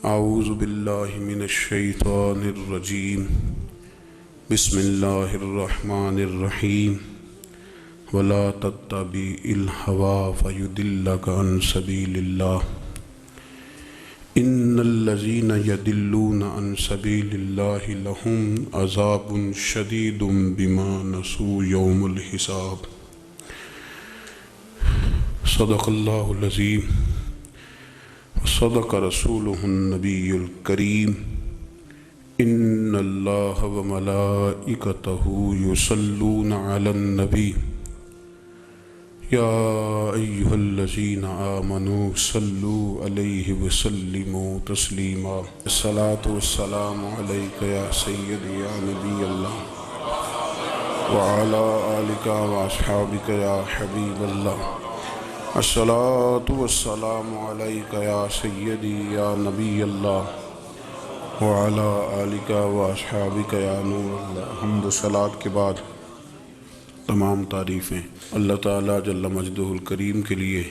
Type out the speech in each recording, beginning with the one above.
اعوذ باللہ من الشیطان الرجیم بسم اللہ الرحمن الرحیم ولا تتبع الہوی فیضلک عن سبیل اللہ ان الذین یضلون عن سبیل اللہ لہم عذاب شدید بما نسوا یوم الحساب۔ صدق اللہ العظیم صدق رسولہ النبی الکریم۔ ان اللہ وملائکتہ یصلون علی النبی یا ایہا الذین آمنوا صلوا علیہ وسلموا تسلیما۔ الصلاة والسلام علیک یا سیدی یا نبی اللہ وعلی آلک واصحابک یا حبیب اللہ۔ الصلاة والسلام علیک یا سیدی یا نبی اللہ وعلی آلک واصحابک یا نور اللہ۔ حمد و صلاۃ کے بعد تمام تعریفیں اللہ تعالیٰ جل مجدہ الکریم کے لیے،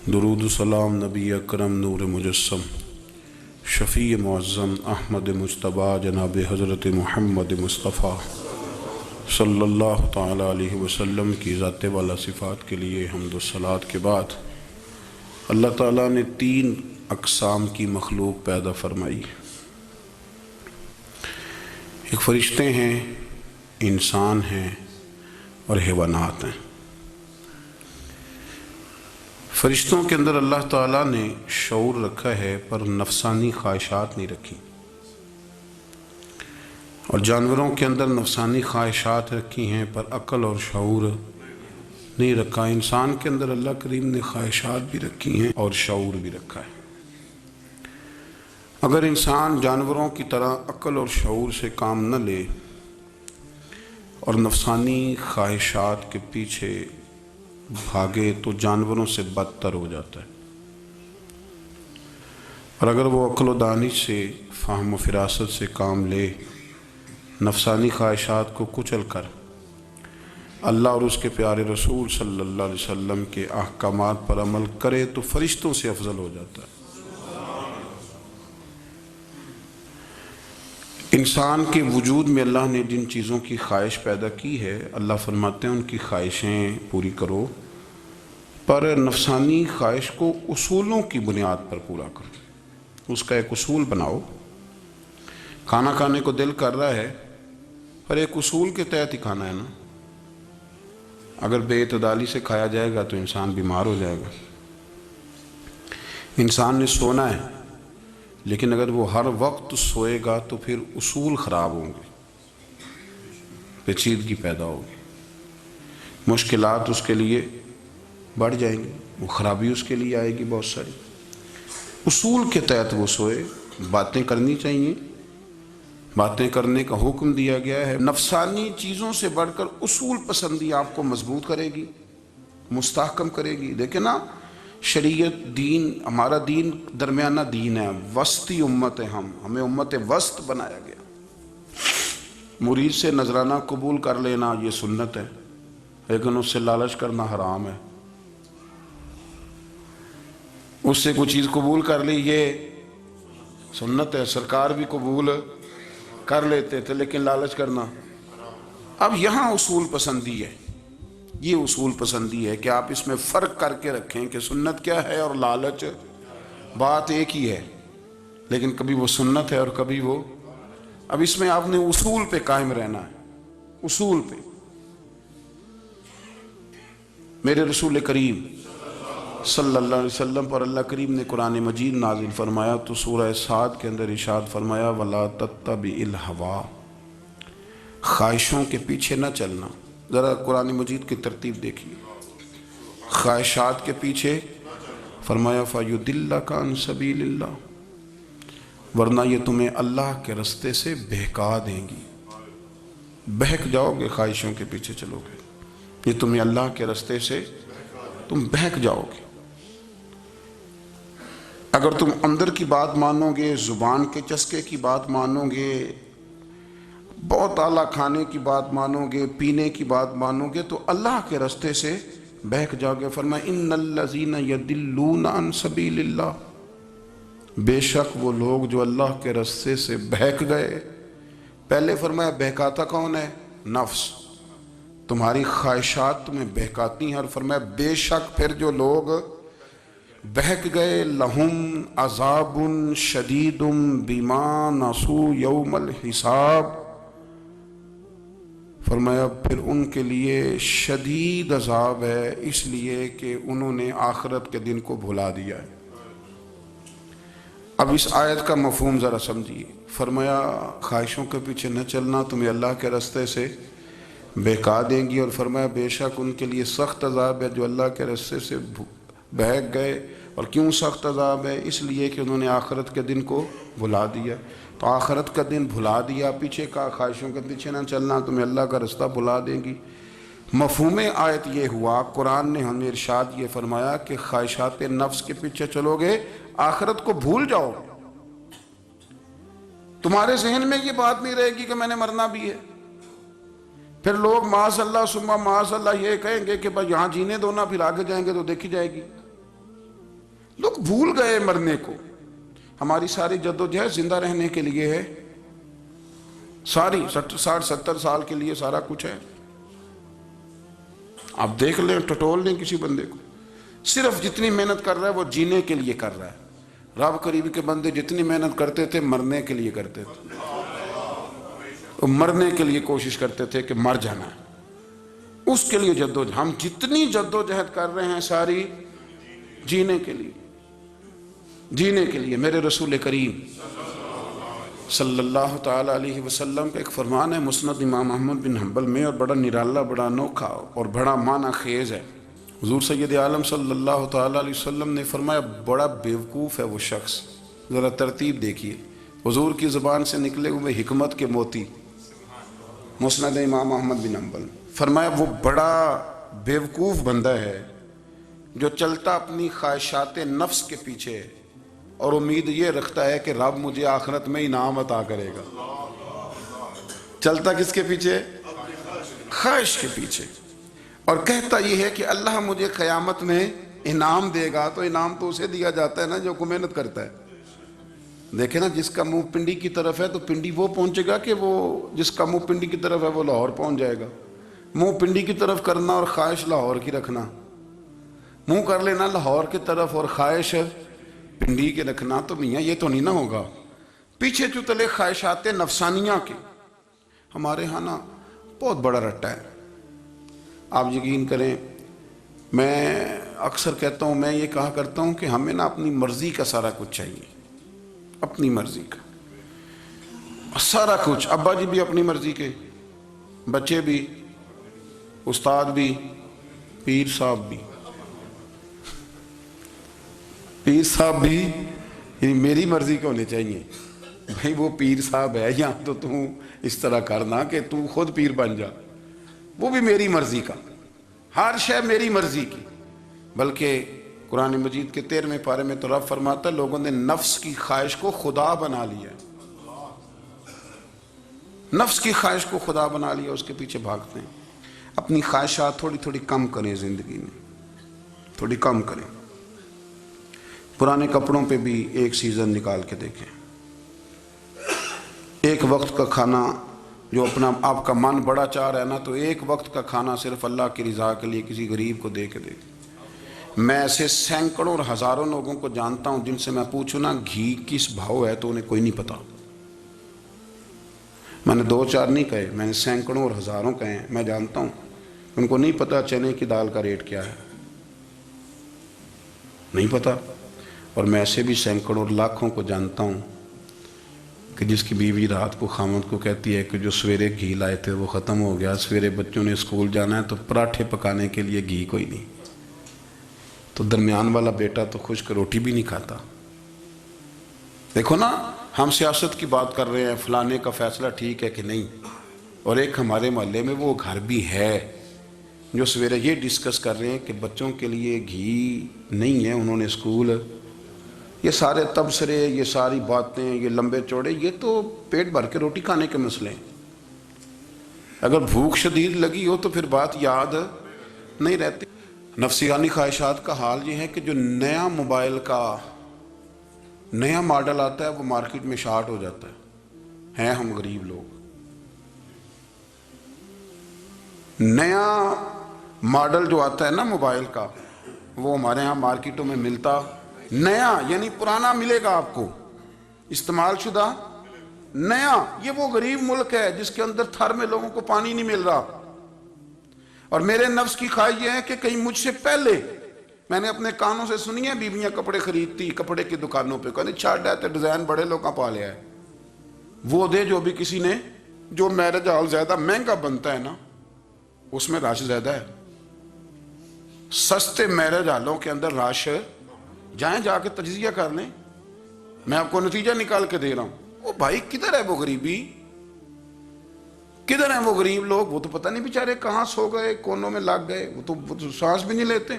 درود و سلام نبی اکرم نور مجسم شفیع معظم احمد مجتبیٰ جناب حضرت محمد مصطفیٰ صلی اللہ تعالیٰ علیہ وسلم کی ذات والا صفات کے لیے حمد و صلاۃ کے بعد اللہ تعالیٰ نے 3 اقسام کی مخلوق پیدا فرمائی۔ ایک فرشتے ہیں، انسان ہیں اور حیوانات ہیں۔ فرشتوں کے اندر اللہ تعالیٰ نے شعور رکھا ہے پر نفسانی خواہشات نہیں رکھی، اور جانوروں کے اندر نفسانی خواہشات رکھی ہیں پر عقل اور شعور نہیں رکھا۔ انسان کے اندر اللہ کریم نے خواہشات بھی رکھی ہیں اور شعور بھی رکھا ہے۔ اگر انسان جانوروں کی طرح عقل اور شعور سے کام نہ لے اور نفسانی خواہشات کے پیچھے بھاگے تو جانوروں سے بدتر ہو جاتا ہے، اور اگر وہ عقل و دانش سے، فہم و فراست سے کام لے، نفسانی خواہشات کو کچل کر اللہ اور اس کے پیارے رسول صلی اللہ علیہ وسلم کے احکامات پر عمل کرے تو فرشتوں سے افضل ہو جاتا ہے۔ انسان کے وجود میں اللہ نے جن چیزوں کی خواہش پیدا کی ہے، اللہ فرماتے ہیں ان کی خواہشیں پوری کرو، پر نفسانی خواہش کو اصولوں کی بنیاد پر پورا کرو۔ اس کا ایک اصول بناؤ۔ کھانا کھانے کو دل کر رہا ہے پر ایک اصول کے تحت ہی کھانا ہے نا۔ اگر بے اعتدالی سے کھایا جائے گا تو انسان بیمار ہو جائے گا۔ انسان نے سونا ہے لیکن اگر وہ ہر وقت سوئے گا تو پھر اصول خراب ہوں گے، پیچیدگی پیدا ہوگی، مشکلات اس کے لیے بڑھ جائیں گے، وہ خرابی اس کے لیے آئے گی بہت ساری۔ اصول کے تحت وہ سوئے، باتیں کرنی چاہیے، باتیں کرنے کا حکم دیا گیا ہے۔ نفسانی چیزوں سے بڑھ کر اصول پسندی آپ کو مضبوط کرے گی، مستحکم کرے گی۔ دیکھیں نا، شریعت، دین، ہمارا دین درمیانہ دین ہے، وسطی امت ہے، ہمیں امت وسط بنایا گیا۔ مرید سے نذرانہ قبول کر لینا یہ سنت ہے، لیکن اس سے لالچ کرنا حرام ہے۔ اس سے کوئی چیز قبول کر لی یہ سنت ہے، سرکار بھی قبول کر لیتے تھے لیکن لالچ کرنا۔ اب یہاں اصول پسندی ہے، یہ اصول پسندی ہے کہ آپ اس میں فرق کر کے رکھیں کہ سنت کیا ہے اور لالچ، بات ایک ہی ہے لیکن کبھی وہ سنت ہے اور کبھی وہ۔ اب اس میں آپ نے اصول پہ قائم رہنا ہے، اصول پہ۔ میرے رسول کریم صلی اللہ علیہ وسلم پر اللہ کریم نے قرآن مجید نازل فرمایا تو سورہ صاد کے اندر ارشاد فرمایا وَلَا تَتَّبِعِ الْهَوَىٰ، خواہشوں کے پیچھے نہ چلنا۔ ذرا قرآن مجید کی ترتیب دیکھیے، خواہشات کے پیچھے فرمایا فَيُضِلَّكَ عَن سَبِيلِ اللَّهِ، ورنہ یہ تمہیں اللہ کے رستے سے بہکا دیں گی۔ بہک جاؤ گے، خواہشوں کے پیچھے چلو گے، یہ تمہیں اللہ کے رستے سے تم بہک جاؤ گے۔ اگر تم اندر کی بات مانو گے، زبان کے چسکے کی بات مانو گے، بہت اعلیٰ کھانے کی بات مانو گے، پینے کی بات مانو گے تو اللہ کے رستے سے بہک جاؤ گے۔ فرمایا ان الذین یضلون عن سبیل اللہ، بے شک وہ لوگ جو اللہ کے رستے سے بہک گئے. پہلے فرمایا بہکاتا کون ہے؟ نفس. تمہاری خواہشات تمہیں بہکاتی ہیں. اور فرمایا بے شک پھر جو لوگ بہک گئے لہم عذاب شدید بما نسوا یوم الحساب. فرمایا پھر ان کے لیے شدید عذاب ہے اس لیے کہ انہوں نے آخرت کے دن کو بھلا دیا ہے. اب اس آیت کا مفہوم ذرا سمجھیے. فرمایا خواہشوں کے پیچھے نہ چلنا تمہیں اللہ کے راستے سے بہکا دیں گی. اور فرمایا بے شک ان کے لیے سخت عذاب ہے جو اللہ کے راستے سے بہک گئے. اور کیوں سخت عذاب ہے؟ اس لیے کہ انہوں نے آخرت کے دن کو بھلا دیا. تو آخرت کا دن بھلا دیا، پیچھے کا خواہشوں کے پیچھے نہ چلنا تمہیں اللہ کا راستہ بھلا دیں گی. مفہوم آیت یہ ہوا، قرآن نے ہمیں ارشاد یہ فرمایا کہ خواہشات نفس کے پیچھے چلو گے آخرت کو بھول جاؤ. تمہارے ذہن میں یہ بات نہیں رہے گی کہ میں نے مرنا بھی ہے. پھر لوگ معاذ اللہ ثم معاذ اللہ یہ کہیں گے کہ بھائی یہاں جینے دو نا، پھر آگے جائیں گے تو دیکھی جائے گی. لوگ بھول گئے مرنے کو. ہماری ساری جدوجہد زندہ رہنے کے لیے ہے، ساری 60-70 سال کے لیے سارا کچھ ہے. آپ دیکھ لیں، ٹٹول لیں کسی بندے کو، صرف جتنی محنت کر رہا ہے وہ جینے کے لیے کر رہا ہے. رب قریب کے بندے جتنی محنت کرتے تھے مرنے کے لیے کرتے تھے. وہ مرنے کے لیے کوشش کرتے تھے کہ مر جانا ہے، اس کے لیے جدوجہد. ہم جتنی جدوجہد کر رہے ہیں ساری جینے کے لیے، جینے کے لیے. میرے رسول کریم صلی اللہ تعالیٰ علیہ وسلم کا ایک فرمان ہے مسند امام احمد بن حنبل میں، اور بڑا نرالا، بڑا انوکھا اور بڑا معنی خیز ہے. حضور سید عالم صلی اللہ تعالیٰ علیہ وسلم نے فرمایا بڑا بیوقوف ہے وہ شخص. ذرا ترتیب دیکھیے، حضور کی زبان سے نکلے ہوئے حکمت کے موتی. مسند امام احمد بن حنبل فرمایا وہ بڑا بیوقوف بندہ ہے جو چلتا اپنی خواہشات نفس کے پیچھے اور امید یہ رکھتا ہے کہ رب مجھے آخرت میں انعام عطا کرے گا. چلتا کس کے پیچھے؟ خواہش کے پیچھے. اور کہتا یہ ہے کہ اللہ مجھے قیامت میں انعام دے گا. تو انعام تو اسے دیا جاتا ہے نا جو محنت کرتا ہے. دیکھیں نا، جس کا منہ پنڈی کی طرف ہے تو پنڈی وہ پہنچے گا کہ وہ جس کا منہ پنڈی کی طرف ہے وہ لاہور پہنچ جائے گا. منہ پنڈی کی طرف کرنا اور خواہش لاہور کی رکھنا، منہ کر لینا لاہور کی طرف اور خواہش پنڈی کے رکھنا، تو میاں یہ تو نہیں نہ ہوگا. پیچھے چتلے خواہشات نفسانیہ کے ہمارے ہاں نا بہت بڑا رٹا ہے. آپ یقین کریں، میں اکثر کہتا ہوں، میں یہ کہا کرتا ہوں کہ ہمیں نا اپنی مرضی کا سارا کچھ چاہیے. اپنی مرضی کا سارا کچھ. ابا جی بھی اپنی مرضی کے، بچے بھی، استاد بھی، پیر صاحب بھی. پیر صاحب بھی یعنی میری مرضی کے ہونے چاہیے. بھائی وہ پیر صاحب ہے یا تو تم اس طرح کرنا کہ تو خود پیر بن جا. وہ بھی میری مرضی کا، ہر شے میری مرضی کی. بلکہ قرآن مجید کے 13ویں پارے میں تو رب فرماتا ہے لوگوں نے نفس کی خواہش کو خدا بنا لیا. نفس کی خواہش کو خدا بنا لیا، اس کے پیچھے بھاگتے ہیں. اپنی خواہشات تھوڑی تھوڑی کم کریں، زندگی میں تھوڑی کم کریں. پرانے کپڑوں پہ بھی ایک سیزن نکال کے دیکھیں. ایک وقت کا کھانا جو اپنا آپ کا من بڑا چاہ رہا ہے نا، تو ایک وقت کا کھانا صرف اللہ کی رضا کے لیے کسی غریب کو دے کے دیکھیں. میں ایسے سینکڑوں اور ہزاروں لوگوں کو جانتا ہوں جن سے میں پوچھوں نا گھی کس بھاؤ ہے تو انہیں کوئی نہیں پتا. میں نے 2-4 نہیں کہے، میں نے سینکڑوں اور ہزاروں کہے ہیں. میں جانتا ہوں ان کو نہیں پتا چنے کی دال کا ریٹ کیا ہے، نہیں پتا. اور میں ایسے بھی سینکڑوں اور لاکھوں کو جانتا ہوں کہ جس کی بیوی رات کو خامد کو کہتی ہے کہ جو سویرے گھی لائے تھے وہ ختم ہو گیا، سویرے بچوں نے اسکول جانا ہے تو پراٹھے پکانے کے لیے گھی کوئی نہیں. تو درمیان والا بیٹا تو خشک روٹی بھی نہیں کھاتا. دیکھو نا، ہم سیاست کی بات کر رہے ہیں، فلانے کا فیصلہ ٹھیک ہے کہ نہیں، اور ایک ہمارے محلے میں وہ گھر بھی ہے جو سویرے یہ ڈسکس کر رہے ہیں کہ بچوں کے لیے گھی نہیں ہے، انہوں نے اسکول. یہ سارے تبصرے، یہ ساری باتیں، یہ لمبے چوڑے، یہ تو پیٹ بھر کے روٹی کھانے کے مسئلے ہیں. اگر بھوک شدید لگی ہو تو پھر بات یاد نہیں رہتی. نفسیانی خواہشات کا حال یہ ہے کہ جو نیا موبائل کا نیا ماڈل آتا ہے وہ مارکیٹ میں شارٹ ہو جاتا ہے ہم غریب لوگ. نیا ماڈل جو آتا ہے نا موبائل کا وہ ہمارے ہاں مارکیٹوں میں ملتا نیا، یعنی پرانا ملے گا آپ کو، استعمال شدہ نیا. یہ وہ غریب ملک ہے جس کے اندر تھر میں لوگوں کو پانی نہیں مل رہا. اور میرے نفس کی خواہش یہ ہے کہ کہیں مجھ سے پہلے، میں نے اپنے کانوں سے سنی ہے بیویاں کپڑے خریدتی کپڑے کی دکانوں پہ، کہنے چھاڑ ہے ڈیزائن بڑے لوگوں پا لیا ہے. وہ دے جو بھی کسی نے، جو میرج ہال زیادہ مہنگا بنتا ہے نا اس میں رش زیادہ ہے. سستے میرج ہالوں کے اندر رش، جائیں جا کے تجزیہ کر لیں، میں آپ کو نتیجہ نکال کے دے رہا ہوں. وہ بھائی کدھر ہے وہ غریبی، کدھر ہیں وہ غریب لوگ؟ وہ تو پتہ نہیں بیچارے کہاں سو گئے، کونوں میں لگ گئے، وہ تو سانس بھی نہیں لیتے.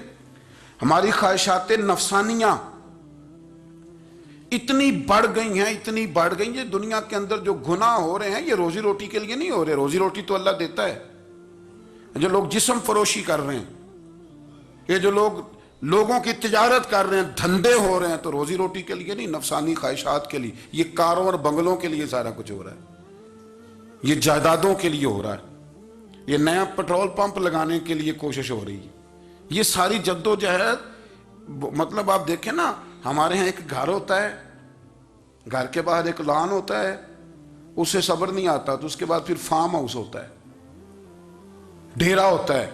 ہماری خواہشات نفسانیہ اتنی بڑھ گئی ہیں، اتنی بڑھ گئی ہیں. دنیا کے اندر جو گناہ ہو رہے ہیں یہ روزی روٹی کے لیے نہیں ہو رہے. روزی روٹی تو اللہ دیتا ہے. جو لوگ جسم فروشی کر رہے ہیں، یہ جو لوگ لوگوں کی تجارت کر رہے ہیں، دھندے ہو رہے ہیں، تو روزی روٹی کے لیے نہیں، نفسانی خواہشات کے لیے. یہ کاروں اور بنگلوں کے لیے سارا کچھ ہو رہا ہے، یہ جائیدادوں کے لیے ہو رہا ہے، یہ نیا پٹرول پمپ لگانے کے لیے کوشش ہو رہی ہے. یہ ساری جد و جہد، مطلب آپ دیکھیں نا، ہمارے ہاں ایک گھر ہوتا ہے، گھر کے باہر ایک لان ہوتا ہے، اسے صبر نہیں آتا تو اس کے بعد پھر فارم ہاؤس ہوتا ہے، ڈیرا ہوتا ہے،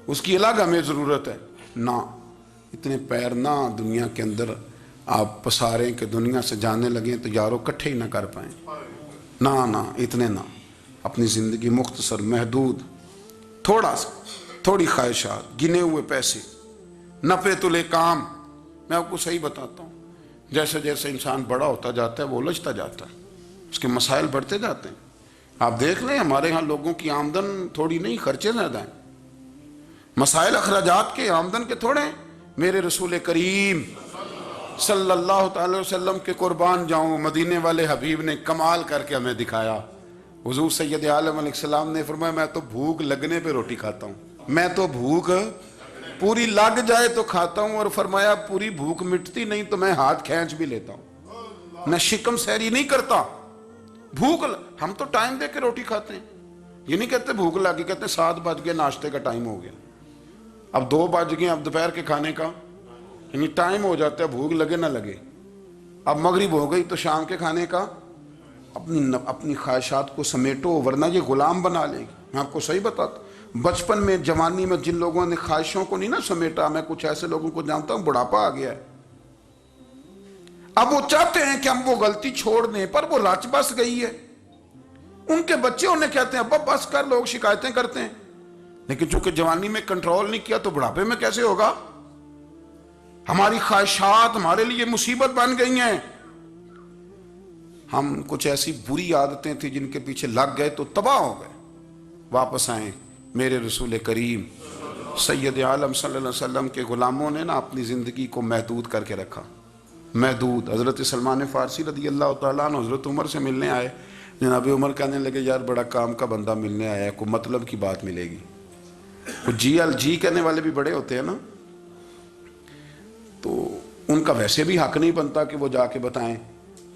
اس کی الگ ہمیں ضرورت ہے. نہ اتنے پیر نہ دنیا کے اندر آپ پساریں کہ دنیا سے جانے لگیں تو یارو کٹھے ہی نہ کر پائیں. نہ اتنے نہ، اپنی زندگی مختصر، محدود، تھوڑی خواہشات، گنے ہوئے پیسے، نفع تلے کام. میں آپ کو صحیح بتاتا ہوں، جیسے جیسے انسان بڑا ہوتا جاتا ہے وہ الجھتا جاتا ہے، اس کے مسائل بڑھتے جاتے ہیں. آپ دیکھ لیں ہمارے ہاں لوگوں کی آمدن تھوڑی نہیں، خرچے زیادہ ہیں. مسائل اخراجات کے آمدن کے تھوڑے ہیں. میرے رسول کریم صلی اللہ تعالی وسلم کے قربان جاؤں، مدینے والے حبیب نے کمال کر کے ہمیں دکھایا. حضور سید عالم علیہ السلام نے فرمایا میں تو بھوک لگنے پہ روٹی کھاتا ہوں، میں تو بھوک پوری لگ جائے تو کھاتا ہوں. اور فرمایا پوری بھوک مٹتی نہیں تو میں ہاتھ کھینچ بھی لیتا ہوں، میں شکم سیری نہیں کرتا. بھوک ہم تو ٹائم دے کے روٹی کھاتے ہیں، یہ نہیں کہتے بھوک لگی، کہتے 7 بج گئے ناشتے کا ٹائم ہو گیا، اب 2 بج گئے، اب دوپہر کے کھانے کا یعنی ٹائم ہو جاتا ہے، بھوک لگے نہ لگے. اب مغرب ہو گئی تو شام کے کھانے کا. اپنی خواہشات کو سمیٹو ورنہ یہ غلام بنا لے گی. میں آپ کو صحیح بتاتا ہوں، بچپن میں جوانی میں جن لوگوں نے خواہشوں کو نہیں نہ سمیٹا، میں کچھ ایسے لوگوں کو جانتا ہوں بڑھاپا آ گیا ہے، اب وہ چاہتے ہیں کہ ہم وہ غلطی چھوڑ دیں پر وہ لاچ بس گئی ہے. ان کے بچے انہیں کہتے ہیں ابا بس کر، لوگ شکایتیں کرتے ہیں، لیکن چونکہ جوانی میں کنٹرول نہیں کیا تو بڑھاپے میں کیسے ہوگا. ہماری خواہشات ہمارے لیے مصیبت بن گئی ہیں. ہم کچھ ایسی بری عادتیں تھیں جن کے پیچھے لگ گئے تو تباہ ہو گئے. واپس آئیں. میرے رسول کریم سید عالم صلی اللہ علیہ وسلم کے غلاموں نے نا اپنی زندگی کو محدود کر کے رکھا، محدود. حضرت سلمان فارسی رضی اللہ تعالیٰ عنہ حضرت عمر سے ملنے آئے. جناب عمر کہنے لگے یار بڑا کام کا بندہ ملنے آیا ہے، کوئی مطلب کی بات ملے گی. جی کہنے والے بھی بڑے ہوتے ہیں نا، تو ان کا ویسے بھی حق نہیں بنتا کہ وہ جا کے بتائیں.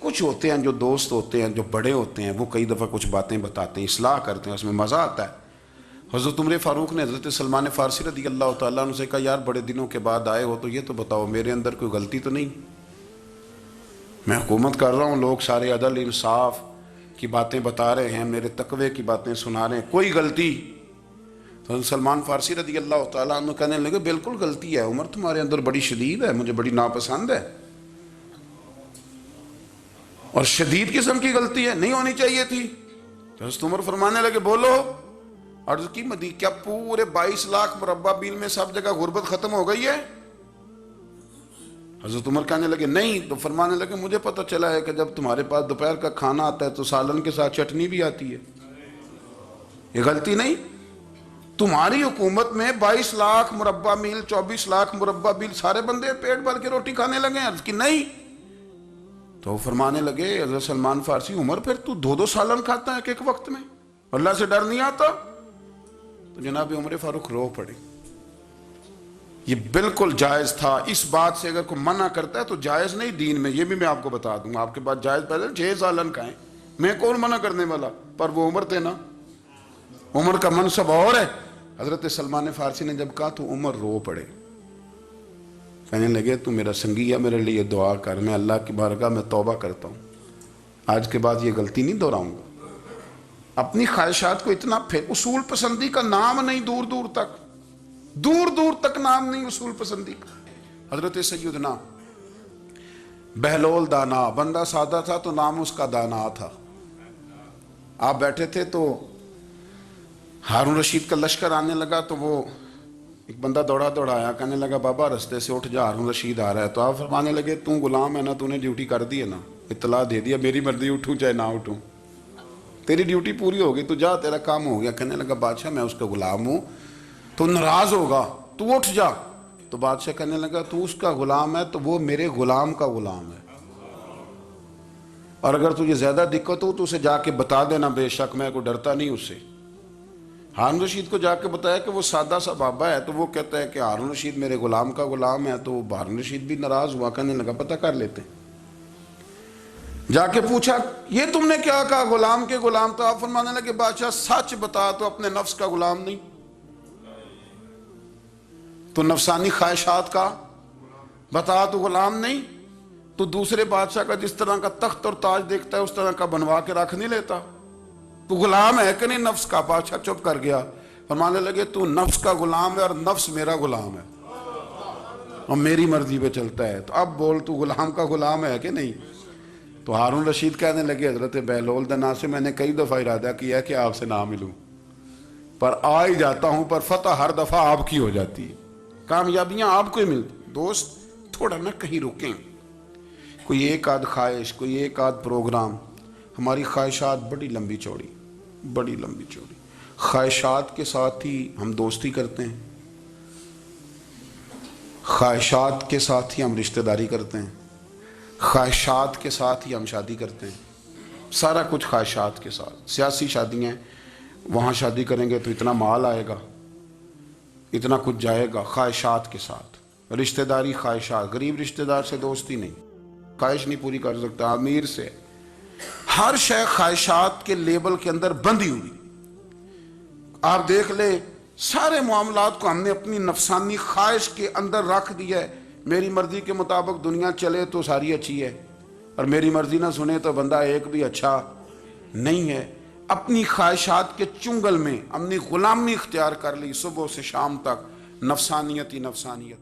کچھ ہوتے ہیں جو دوست ہوتے ہیں، جو بڑے ہوتے ہیں، وہ کئی دفعہ کچھ باتیں بتاتے ہیں، اصلاح کرتے ہیں، اس میں مزہ آتا ہے. حضرت عمر فاروق نے حضرت سلمان فارسی رضی اللہ تعالیٰ عنہ سے کہا یار بڑے دنوں کے بعد آئے ہو تو یہ تو بتاؤ میرے اندر کوئی غلطی تو نہیں؟ میں حکومت کر رہا ہوں، لوگ سارے عدل انصاف کی باتیں بتا رہے ہیں، میرے تقوی کی باتیں سنا رہے ہیں، کوئی غلطی؟ تو حضرت سلمان فارسی رضی اللہ تعالیٰ عنہ کہنے لگے بالکل غلطی ہے عمر، تمہارے اندر بڑی شدید ہے، مجھے بڑی ناپسند ہے، اور شدید قسم کی غلطی ہے، نہیں ہونی چاہیے تھی. تو حضرت عمر فرمانے لگے بولو. عرض کی کیا پورے 22 لاکھ مربع میل میں سب جگہ غربت ختم ہو گئی ہے؟ حضرت عمر کہنے لگے نہیں. تو فرمانے لگے مجھے پتہ چلا ہے کہ جب تمہارے پاس دوپہر کا کھانا آتا ہے تو سالن کے ساتھ چٹنی بھی آتی ہے، یہ غلطی نہیں؟ تمہاری حکومت میں 22 لاکھ مربع میل 24 لاکھ مربع میل سارے بندے پیٹ بھر کے روٹی کھانے لگے ہیں. عرض کی نہیں. تو فرمانے لگے حضرت سلمان فارسی عمر پھر تو 2 سالن کھاتا ہے کہ ایک وقت میں، اللہ سے ڈر نہیں آتا؟ تو جناب عمر فاروق رو پڑے. یہ بالکل جائز تھا. اس بات سے اگر کوئی منع کرتا ہے تو جائز نہیں دین میں. یہ بھی میں آپ کو بتا دوں گا. آپ کے پاس جائز پیدا 6 سالن کا ہے, میں کون منع کرنے والا, پر وہ عمر تھے نا, عمر کا منصب اور ہے. حضرت سلمان فارسی نے جب کہا تو عمر رو پڑے, کہنے لگے تو میرا سنگی ہے, میرے لیے دعا کر, میں اللہ کی بارگاہ میں توبہ کرتا ہوں, آج کے بعد یہ غلطی نہیں دہراؤں گا. اپنی خواہشات کو اتنا اصول پسندی کا نام نہیں, دور دور تک نام نہیں اصول پسندی کا. حضرت سیدنا بہلول دانا, بندہ سادہ تھا تو نام اس کا دانا تھا. آپ بیٹھے تھے تو ہارون رشید کا لشکر آنے لگا, تو وہ ایک بندہ دوڑا آیا, کہنے لگا بابا رستے سے اٹھ جا, ہارون رشید آ رہا ہے. تو آپ فرمانے لگے تو غلام ہے نا, تو نے ڈیوٹی کر دی ہے نا, اطلاع دے دیا, میری مرضی اٹھوں چاہے نہ اٹھوں, تیری ڈیوٹی پوری ہوگی, تو جا, تیرا کام ہو گیا. کہنے لگا بادشاہ میں اس کا غلام ہوں, تو ناراض ہوگا, تو اٹھ جا. تو بادشاہ کہنے لگا تو اس کا غلام ہے تو وہ میرے غلام کا غلام ہے, اور اگر تجھے زیادہ دقت ہو تو اسے جا کے بتا دینا, بے شک میں کوئی ڈرتا نہیں اس سے. ہارون رشید کو جا کے بتایا کہ وہ سادہ سا بابا ہے, تو وہ کہتا ہے کہ ہارون رشید میرے غلام کا غلام ہے. تو ہارون رشید بھی ناراض ہوا, کہنے لگا پتہ کر لیتے. جا کے پوچھا یہ تم نے کیا کہا, غلام کے غلام. تو آپ فرمانے لگے بادشاہ سچ بتا, تو اپنے نفس کا غلام نہیں تو نفسانی خواہشات کا بتا, تو غلام نہیں تو دوسرے بادشاہ کا جس طرح کا تخت اور تاج دیکھتا ہے اس طرح کا بنوا کے رکھ نہیں لیتا, تو غلام ہے کہ نہیں نفس کا. بادشاہ چپ کر گیا. فرمانے لگے تو نفس کا غلام ہے اور نفس میرا غلام ہے اور میری مرضی پہ چلتا ہے, تو اب بول تو غلام کا غلام ہے کہ نہیں. تو ہارون رشید کہنے لگے حضرت بہلول دنا سے میں نے کئی دفعہ ارادہ کیا کہ آپ سے نہ ملوں, پر آ ہی جاتا ہوں, پر فتح ہر دفعہ آپ کی ہو جاتی ہے, کامیابیاں آپ کو ہی ملتی. دوست تھوڑا نہ کہیں رکیں, کوئی ایک آدھ خواہش, کوئی ایک آدھ پروگرام. ہماری خواہشات بڑی لمبی چوڑی. خواہشات کے ساتھ ہی ہم دوستی کرتے ہیں, خواہشات کے ساتھ ہی ہم رشتہ داری کرتے ہیں, خواہشات کے ساتھ ہی ہم شادی کرتے ہیں, سارا کچھ خواہشات کے ساتھ. سیاسی شادیاں, وہاں شادی کریں گے تو اتنا مال آئے گا, اتنا کچھ جائے گا, خواہشات کے ساتھ. رشتہ داری خواہشات, غریب رشتہ دار سے دوستی نہیں, خواہش نہیں پوری کر سکتا, امیر سے. ہر شے خواہشات کے لیبل کے اندر بندھی ہوئی. آپ دیکھ لیں سارے معاملات کو ہم نے اپنی نفسانی خواہش کے اندر رکھ دیا ہے. میری مرضی کے مطابق دنیا چلے تو ساری اچھی ہے, اور میری مرضی نہ سنے تو بندہ ایک بھی اچھا نہیں ہے. اپنی خواہشات کے چنگل میں اپنی غلامی اختیار کر لی, صبح سے شام تک نفسانیت ہی نفسانیت.